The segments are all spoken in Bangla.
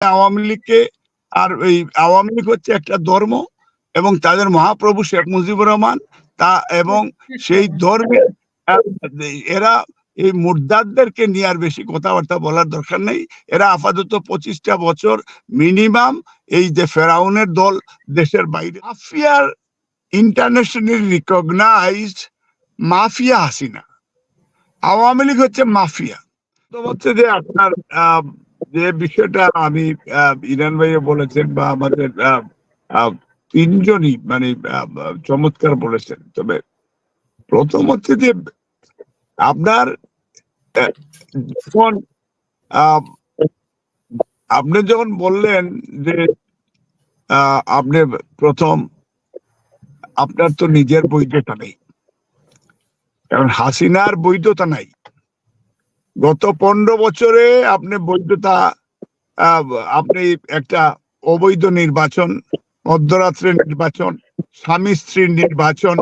আওয়ামী লীগকে, আর এই আওয়ামী লীগ হচ্ছে একটা ধর্ম এবং তাদের মহাপ্রভু শেখ মুজিবুর রহমান তা, এবং সেই ধর্মে এরা এই মুর্দাদদেরকে নিয়ে আর বেশি কথাবার্তা বলার দরকার নেই। এরা আপাতত 25টা বছর মিনিমাম এই যে ফেরাউনের দল দেশের বাইরে। মাফিয়ার internationally recognised mafia Hasina, Awami League হচ্ছে মাফিয়া। তো হচ্ছে যে আপনার যে বিষয়টা আমি ইরান ভাইও বলেছেন বা আমাদের তিনজনই মানে চমৎকার বলেছেন। তবে প্রথম হচ্ছে যে আপনার যখন আপনি যখন বললেন যে আপনি প্রথম আপনার তো নিজের বৈধতা নেই, কারণ হাসিনার বৈধতা নাই। গত 15 বছরে আপনি বৈধতা, আপনি একটা অবৈধ নির্বাচন, মধ্যরাত্রের নির্বাচন, স্বামী স্ত্রীর নির্বাচন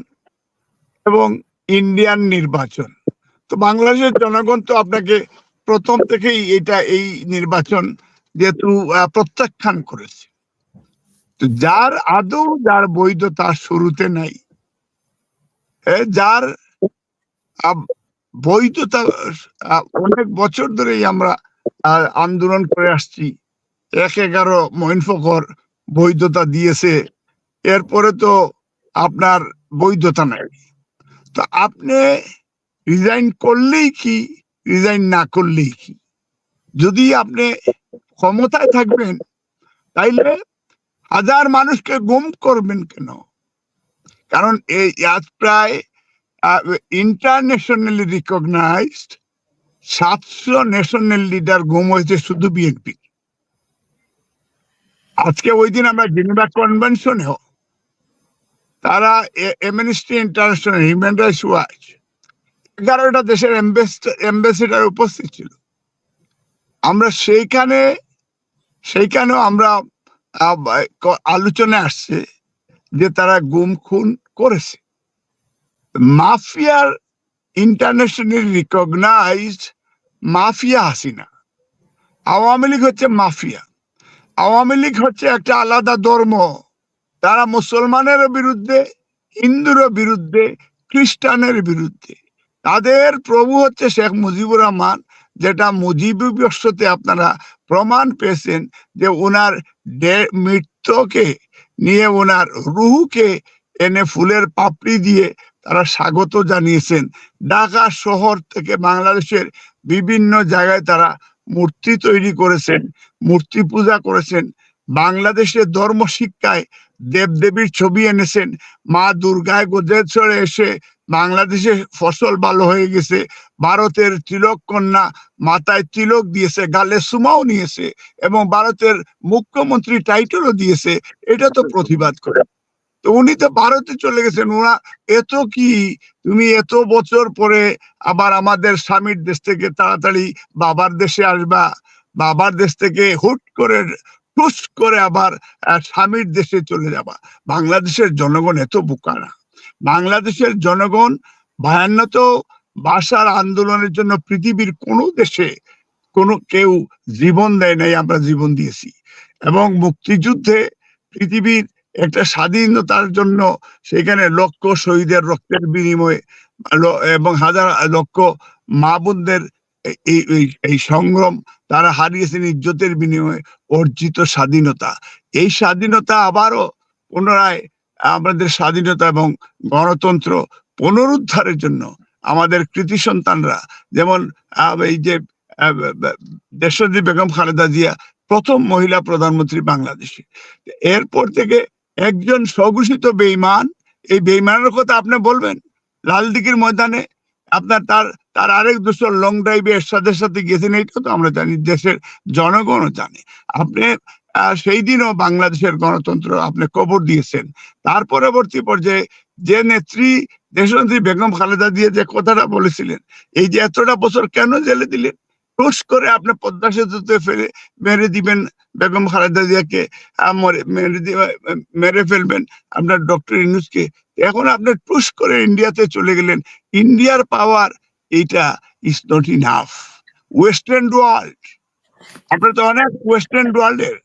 এবং ইন্ডিয়ান নির্বাচন, তো বাংলাদেশের জনগণ তো আপনাকে প্রথম থেকেই এই নির্বাচন যেহেতু প্রত্যাখ্যান করেছে। তো যার বৈধতা শুরুতে নাই, যার বৈধতা অনেক বছর ধরেই আমরা আন্দোলন করে আসছি, 1-11 মঈন ফখর বৈধতা দিয়েছে, এরপরে তো আপনার বৈধতা নাই। তো আপনি রিজাইন করলেই কি, রিজাইন না করলেই কি? যদি আপনি ক্ষমতায় থাকবেন তাইলে হাজার মানুষকে গুম করবেন কেন? কারণ এই আজ প্রায় ইন্টারন্যাশনালি রিকগনাইজড 700 ন্যাশনাল লিডার গুম হয়েছে শুধু বিএনপি। আজকে ওই দিন আমরা জেনেভা কনভেনশনেও তারা Amnesty International, Human Rights Watch 11টা দেশের অ্যাম্বাসেডার উপস্থিত ছিল। আমরা সেইখানেও আমরা আলোচনায় আসছে যে তারা গুম খুন করেছে। মাফিয়ার internationally recognised mafia Hasina, Awami League হচ্ছে মাফিয়া। আওয়ামী লীগ হচ্ছে একটা আলাদা ধর্ম, তারা মুসলমানের বিরুদ্ধে, হিন্দুর বিরুদ্ধে, খ্রিস্টানের বিরুদ্ধে। তাদের প্রভু হচ্ছে শেখ মুজিবুর রহমান, যেটা মুজিবী বর্ষতে আপনারা প্রমাণ পেয়েছেন যে ওনার মৃত্যুকে নিয়ে ওনার রুহুকে এনে ফুলের পাপড়ি দিয়ে তারা স্বাগত জানিয়েছেন। ঢাকা শহর থেকে বাংলাদেশের বিভিন্ন জায়গায় তারা মূর্তি তৈরি করেছেন, মূর্তি পূজা করেছেন। বাংলাদেশের ধর্ম শিক্ষায় দেবদেবীর ছবি এনেছেন। মা দুর্গায় গোজেশ্বরে এসে বাংলাদেশে ফসল ভালো হয়ে গেছে, ভারতের তিলক কন্যা মাথায় তিলক দিয়েছে, গালে সুমাও নিয়েছে এবং ভারতের মুখ্যমন্ত্রী টাইটেলও দিয়েছে। এটা তো প্রতিবাদ করে। তো উনি তো ভারতে চলে গেছেন। ওরা এত কি, তুমি এত বছর পরে আবার আমাদের স্বামীর দেশ থেকে তাড়াতাড়ি বাবার দেশে আসবা, বাবার দেশ থেকে হুট করে টুস করে আবার স্বামীর দেশে চলে যাবা। বাংলাদেশের জনগণ এত বোকা না। বাংলাদেশের জনগণ 52 ভাষার আন্দোলনের জন্য পৃথিবীর কোন দেশে কেউ জীবন দেয় নাই, আমরা জীবন দিয়েছি। এবং মুক্তিযুদ্ধে পৃথিবীর একটা স্বাধীনতার জন্য সেখানে লক্ষ শহীদের রক্তের বিনিময়ে এবং হাজার লক্ষ মা বোনদের এই সংগ্রাম তারা হারিয়েছেন ইজ্জতের বিনিময়ে অর্জিত স্বাধীনতা। এই স্বাধীনতা আবারও পুনরায় আমাদের স্বাধীনতা এবং গণতন্ত্র পুনরুদ্ধারের জন্য আমাদের কৃতি সন্তানরা, যেমন এই যে দেশনেত্রী বেগম খালেদা জিয়া প্রথম মহিলা প্রধানমন্ত্রী বাংলাদেশে, এরপর থেকে একজন স্বঘোষিত বেঈমান, এই বেঈমানের কথা আপনি বলবেন লালদিঘির ময়দানে আপনার তার আরেক দোষর লং ড্রাইভে এরশাদের সাথে গেছেন, এইটা তো আমরা জানি, দেশের জনগণও জানে। আপনি সেই দিনও বাংলাদেশের গণতন্ত্র আপনি কবর দিয়েছেন। তার পরবর্তী পর্যায়ে যে নেত্রী দেশনেত্রী বেগম খালেদা জিয়া যে কথাটা বলেছিলেন, এই যে এতটা বছর কেন জেলে দিলেন, টুস করে আপনি পদ্মা সেতুতে ফেলে মেরে দিবেন বেগম খালেদা জিয়াকে, মেরে ফেলবেন আপনার ডক্টর ইউনূসকে। এখন আপনি টুস করে ইন্ডিয়াতে চলে গেলেন। ইন্ডিয়ার পাওয়ার এইটা is not enough. Western world আমরা তো অনেক ওয়েস্টার্ন ওয়ার্ল্ডের,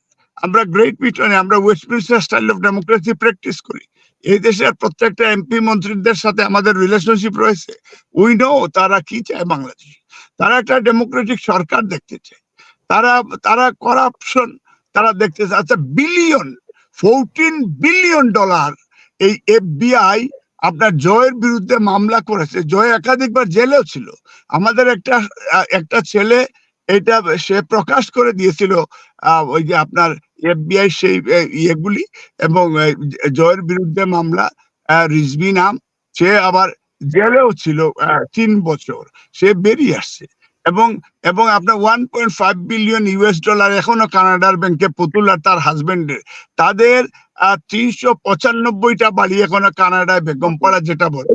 আমরা গ্রেট ব্রিটেনে আমরা Westminster style of democracy practice করি। এই দেশের প্রত্যেকটা এমপি মন্ত্রীদের সাথে আমাদের রিলেশনশিপ রয়েছে। উই নো তারা কি চায় বাংলাদেশ। তারা একটা ডেমোক্রেটিক সরকার দেখতে চায়। তারা তারা করাপশন তারা দেখতে চায়। আচ্ছা, $14 বিলিয়ন এই FBI আপনার জয়ের বিরুদ্ধে মামলা করেছে। জয় একাধিকবার জেলেও ছিল। আমাদের একটা ছেলে এটা সে প্রকাশ করে দিয়েছিল ওই যে আপনার FBI সেই ইয়েগুলি, এবং জয়ের বিরুদ্ধে মামলা, রিজভি নাম, সে আবার জেলেও ছিল 3 বছর, সে বেরিয়ে আসছে। এবং এবং আপনার $1.5 বিলিয়ন এখনো কানাডার ব্যাংকে পুতুল আর তার হাজবেন্ডের, তাদের 395টা বাড়ি এখনো কানাডায় বেগমপাড়া যেটা বলে।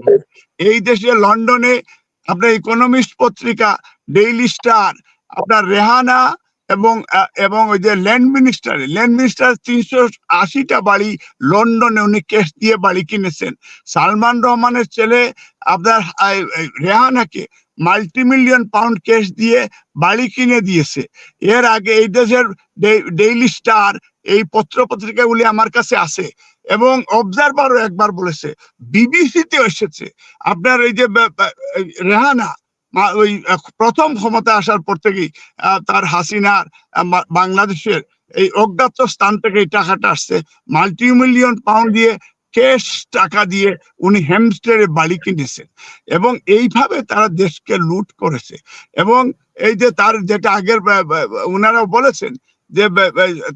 এই দেশে লন্ডনে আপনার ইকোনমিস্ট পত্রিকা, ডেইলি স্টার, আপনার রেহানা এবং ওই যে ল্যান্ড মিনিস্টার 380টা বাড়ি লন্ডনে উনি ক্যাশ দিয়ে বাড়ি কিনেছেন। সালমান রহমানের ছেলে আপনার রেহানাকে মাল্টিমিলিয়ন পাউন্ড ক্যাশ দিয়ে বাড়ি কিনে দিয়েছে। এর আগে এই দেশের ডেইলি স্টার, এই পত্রিকাগুলি আমার কাছে আছে, এবং অবজারভারও একবার বলেছে, বিবিসিতে এসেছে। আপনার এই যে রেহানা ওই প্রথম ক্ষমতা আসার পর থেকেই তার হাসিনার বাংলাদেশের এই অজ্ঞাত স্থান থেকে এই টাকাটা আসছে, মাল্টিমিলিয়ন পাউন্ড দিয়ে ক্যাশ টাকা দিয়ে উনি হ্যামস্টারে বাড়ি কিনেছেন, এবং এইভাবে তারা দেশকে লুট করেছে। এবং এই যে তার যেটা আগের উনারাও বলেছেন যে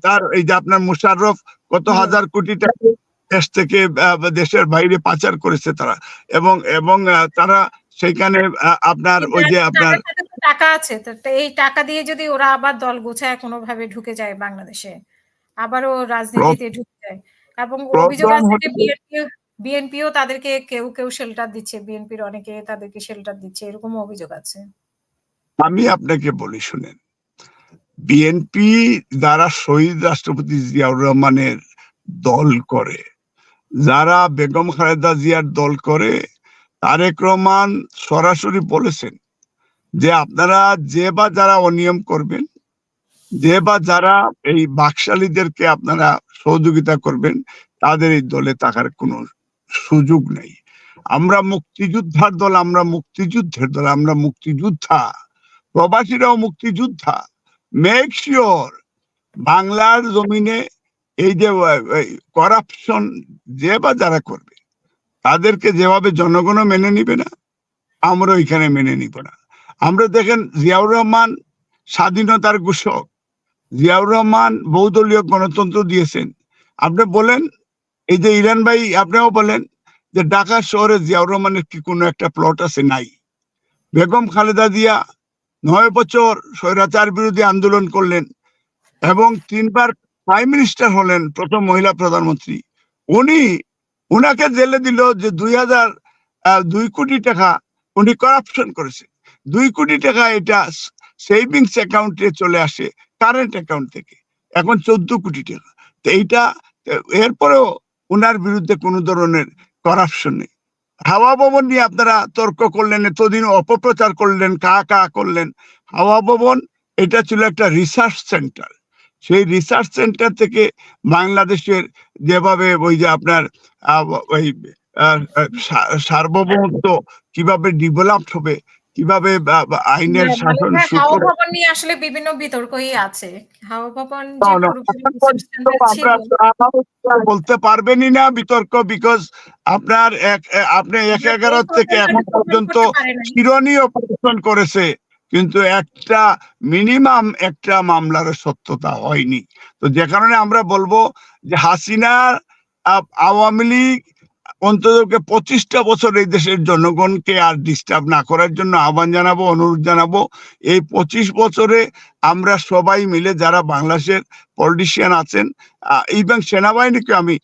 তার এই যে আপনার মুশাররফ কত হাজার কোটি টাকা দেশ থেকে দেশের বাইরে পাচার করেছে তারা, এবং তারা সেখানে আপনার ওই যে আপনার টাকা আছে, এই টাকা দিয়ে যদি ওরা আবার দল গোছায় কোনোভাবে ঢুকে যায় বাংলাদেশে, আবারও রাজনীতিতে ঢুকে যায়, এবং অভিযোগ আছে যে বিএনপিও তাদেরকে কেউ শেল্টার দিচ্ছে, বিএনপির অনেকে তাদেরকে শেল্টার দিচ্ছে, এরকম অভিযোগ আছে। আমি আপনাকে বলি শুনেন, বিএনপি যারা শহীদ রাষ্ট্রপতি জিয়াউর রহমানের দল করে, যারা বেগম খালেদা জিয়ার দল করে, তারেক রহমান সরাসরি বলেছেন যে আপনারা যে বা যারা অনিয়ম করবেন, যে বা যারা এই বাকশালীদেরকে আপনারা সহযোগিতা করবেন, তাদের এই দলে থাকার কোনো সুযোগ নেই। আমরা মুক্তিযোদ্ধার দল, আমরা মুক্তিযুদ্ধের দল, আমরা মুক্তিযোদ্ধা, প্রবাসীরাও মুক্তিযোদ্ধা। মেক শিওর বাংলার জমিনে এই যে করাপশন যে বা যারা করবে, তাদেরকে যেভাবে জনগণও মেনে নিবে না, আমরা এখানে মেনে নিব না। আমরা দেখেন, জিয়াউর রহমান স্বাধীনতার ঘোষক, জিয়াউর রহমান বহুদলীয় গণতন্ত্র দিয়েছেন। আপনি বলেন, এই যে ইরান ভাই আপনিও বলেন যে ঢাকা শহরে জিয়াউর রহমানের কি কোনো একটা প্লট আছে? নাই। বেগম খালেদা জিয়া 9 বছর স্বৈরাচার বিরোধী আন্দোলন করলেন এবং 3বার প্রাইম মিনিস্টার হলেন, প্রথম মহিলা প্রধানমন্ত্রী। উনাকে জেলে দিল যে 2 কোটি টাকা উনি করাপশন করেছে। 2 কোটি টাকা এটা সেভিংস অ্যাকাউন্টে চলে আসে কারেন্ট অ্যাকাউন্ট থেকে, এখন 14 কোটি টাকা। তো এইটা, এরপরেও উনার বিরুদ্ধে কোনো ধরনের করাপশন নেই। হাওয়া ভবন নিয়ে আপনারা তর্ক করলেন, এতদিন অপপ্রচার করলেন, কা করলেন। হাওয়া ভবন এটা ছিল একটা রিসার্চ সেন্টার। সেই রিসার্চ সেন্টার থেকে বাংলাদেশের যেভাবে ওই যে আপনার ওই সার্বভৌমত্ব কিভাবে ডেভেলপড হবে, কিভাবে আইনের শাসন হাওয়া ভবন নিয়ে আসলে বিভিন্ন বিতর্কই আছে। হাওয়া ভবন বলতে পারবেনই না বিতর্ক, বিকজ আপনার আপনি 1/11 থেকে এখন পর্যন্ত শিরোনি অপারেশন করেছে, কিন্তু মিনিমাম একটা মামলার সত্যতা হয়নি। তো যে কারণে আমরা বলবো যে হাসিনা আওয়ামী লীগ অন্তত 25টা বছর এই দেশের জনগণকে আর ডিস্টার্ব না করার জন্য আহ্বান জানাবো, অনুরোধ জানাবো। এই 25 বছরে আমরা সবাই মিলে যারা বাংলাদেশের পলিটিশিয়ান আছেন, এবং সেনাবাহিনীকে আমি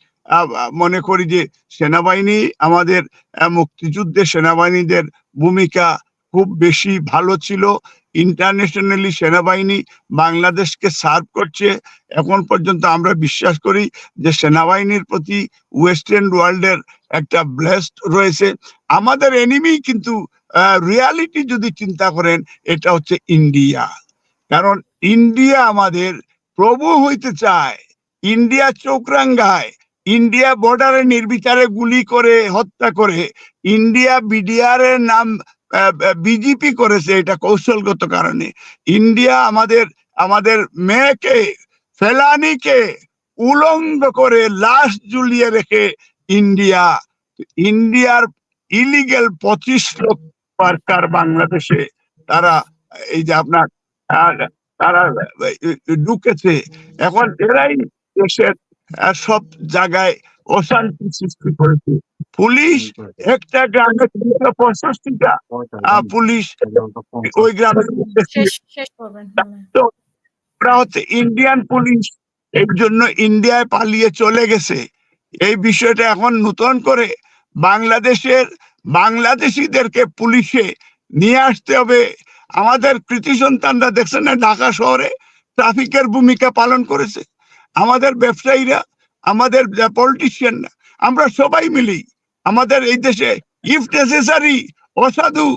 মনে করি যে সেনাবাহিনী আমাদের মুক্তিযুদ্ধে সেনাবাহিনীদের ভূমিকা খুব বেশি ভালো ছিল। ইন্টারন্যাশনালি সেনাবাহিনী বাংলাদেশকে সার্ভ করছে। এখন পর্যন্ত আমরা বিশ্বাস করি যে সেনাবাহিনীর প্রতি ওয়েস্টার্ন ওয়ার্ল্ডের একটা ব্লেসড রয়েছে। আমাদের এনিমি কিন্তু রিয়ালিটি যদি চিন্তা করেন, এটা হচ্ছে ইন্ডিয়া। কারণ ইন্ডিয়া আমাদের প্রভু হইতে চায়, ইন্ডিয়া চোখ রাঙ্গায়, ইন্ডিয়া বর্ডারে নির্বিচারে গুলি করে হত্যা করে, ইন্ডিয়া বিডিআর এর নাম বিজেপি করেছে, এটা কৌশলগত কারণে। ইন্ডিয়া আমাদের মেয়েকে, ফেলানিকে উলঙ্গ করে লাশ ঝুলিয়ে রেখে ইন্ডিয়ার ইলিগেল 25 লক্ষ ওয়ার্কার বাংলাদেশে তারা এই যে আপনার তারা ঢুকেছে। এখন এরাই দেশের সব জায়গায় অশান্তি সৃষ্টি করেছে। পুলিশ একটা গ্রামে 65টা পুলিশ ওই গ্রামে ওরা হচ্ছে ইন্ডিয়ান পুলিশ, এর জন্য ইন্ডিয়ায় পালিয়ে চলে গেছে। এই বিষয়টা এখন নতুন করে বাংলাদেশিদেরকে পুলিশে নিয়ে আসতে হবে। আমাদের কৃতি সন্তানরা দেখছেন না ঢাকা শহরে ট্রাফিকের ভূমিকা পালন করেছে, আমাদের ব্যবসায়ীরা, আমাদের পলিটিশিয়ানরা, আমরা সবাই মিলি আমাদের এই দেশে ইফ নেসেসারি অসাধু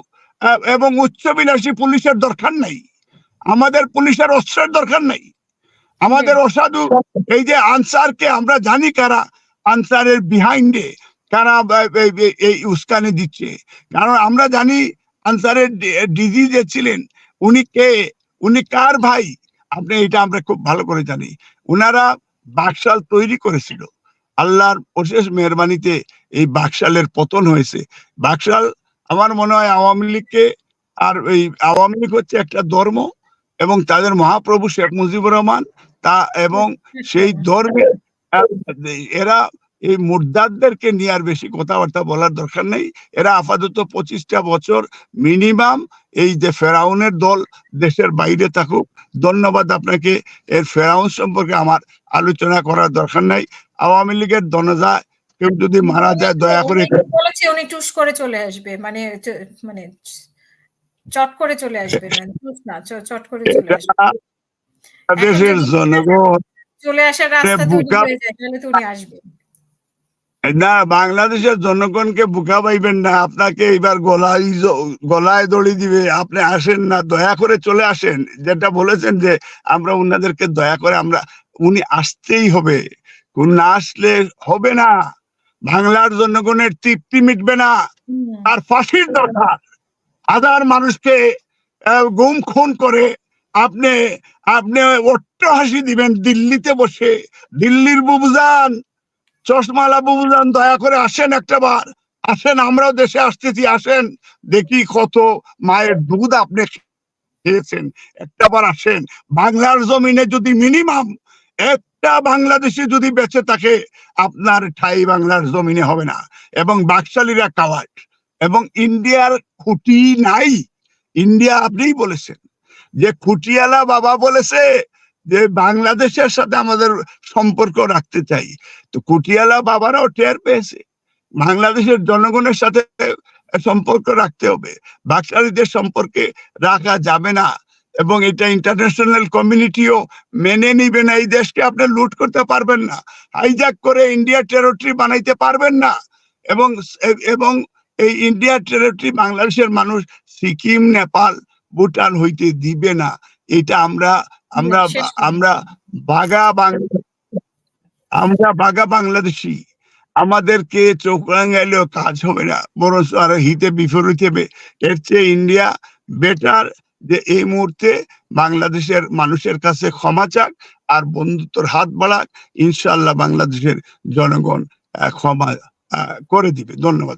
এবং উচ্চবিলাসী পুলিশের দরকার নাই, আমাদের পুলিশের অস্ত্রের দরকার নাই। আমাদের অসাধু এই যে আনসারকে আমরা জানি কারা আনসারের বিহাইন্ডে কারা এই উস্কানি দিচ্ছে, কারণ আমরা জানি আনসারের ডিজি যে ছিলেন উনি কে, উনি কার ভাই, আপনি এটা আমরা খুব ভালো করে জানি। উনারা বাকশাল তৈরি করেছিল, আল্লাহর অশেষ মেহরবানিতে এই বাকশালের পতন হয়েছে। বাকশাল আমার মনে হয় আওয়ামী লীগকে, আর এই আওয়ামী লীগ হচ্ছে একটা ধর্ম এবং তাদের মহাপ্রভু শেখ মুজিবুর রহমান তা, এবং সেই ধর্মে এরা এই মুর্দাদদেরকে নিয়ে আর বেশি কথাবার্তা বলার দরকার নেই। এরা আপাতত 25টা বছর মিনিমাম এই যে ফেরাউনের দল দেশের বাইরে থাকুক। ধন্যবাদ আপনাকে। এর ফেরাউন সম্পর্কে আমার আলোচনা করার দরকার নাই। আওয়ামী লীগের দনজা কেউ যদি মারা যায় দয়া করে বলেছে উনি টুস করে চলে আসবে, মানে চট করে চলে আসবে, না চট করে চলে আসবে। দেশের জনগণ চলে আসার রাস্তা তৈরি হয়ে যায়, তাহলে তো উনি আসবেন না। বাংলাদেশের জনগণকে বোকা পাইবেন না, আপনাকে এবার গলায় দড়ি দিবে। আপনি আসেন না, দয়া করে চলে আসেন। যেটা বলেছেন যে আমরা উনাদেরকে দয়া করে উনি আসতেই হবে, না আসলে হবে না। বাংলার জনগণের তৃপ্তি মিটবে না, আর ফাঁসির দরকার। হাজার মানুষকে গুম খুন করে আপনি অট্টহাসি দিবেন দিল্লিতে বসে। দিল্লির বুবুজান, চশমালা বুবুজান, দয়া করে আসেন, একটা বার আসেন, আমরাও দেশে আসতেছি, আসেন, দেখি কত মায়ের দুধ আপনি খেয়েছেন, একটা বার আসেন। বাংলার জমিনে যদি মিনিমাম একটা বাংলাদেশি যদি বেঁচে থাকে, আপনার ঠাই বাংলার জমিনে হবে না। এবং বাকশালীরা কাওয়ার্ড, এবং ইন্ডিয়ার খুঁটি নাই। ইন্ডিয়া আপনিই বলেছেন যে খুঁটিয়ালা বাবা বলেছে যে বাংলাদেশের সাথে আমাদের সম্পর্ক রাখতে চাই, তো খুঁটিয়ালা বাবারাও টের পেয়েছে বাংলাদেশের জনগণের সাথে সম্পর্ক রাখতে হবে, বাকশালীদের সম্পর্কে রাখা যাবে না। এবং এটা ইন্টারন্যাশনাল কমিউনিটিও মেনে নিবে না। এই দেশকে আপনি লুট করতে পারবেন না, হাইজ্যাক করে ইন্ডিয়া টেরিটরি বানাইতে পারবেন না। এবং এই ইন্ডিয়া টেরিটরি বাংলাদেশের মানুষ সিকিম, নেপাল, ভুটান হইতে দিবে না। এটা আমরা বাঘা বাংলাদেশি, আমাদেরকে চোখ রাঙাইলেও কাজ হবে না, বরং আরো হিতে বিপরীত হবে। এর চেয়ে ইন্ডিয়া বেটার যে এই মুহূর্তে বাংলাদেশের মানুষের কাছে ক্ষমা চাক আর বন্ধুত্বর হাত বাড়াক। ইনশাল্লাহ বাংলাদেশের জনগণ ক্ষমা করে দিবে। ধন্যবাদ।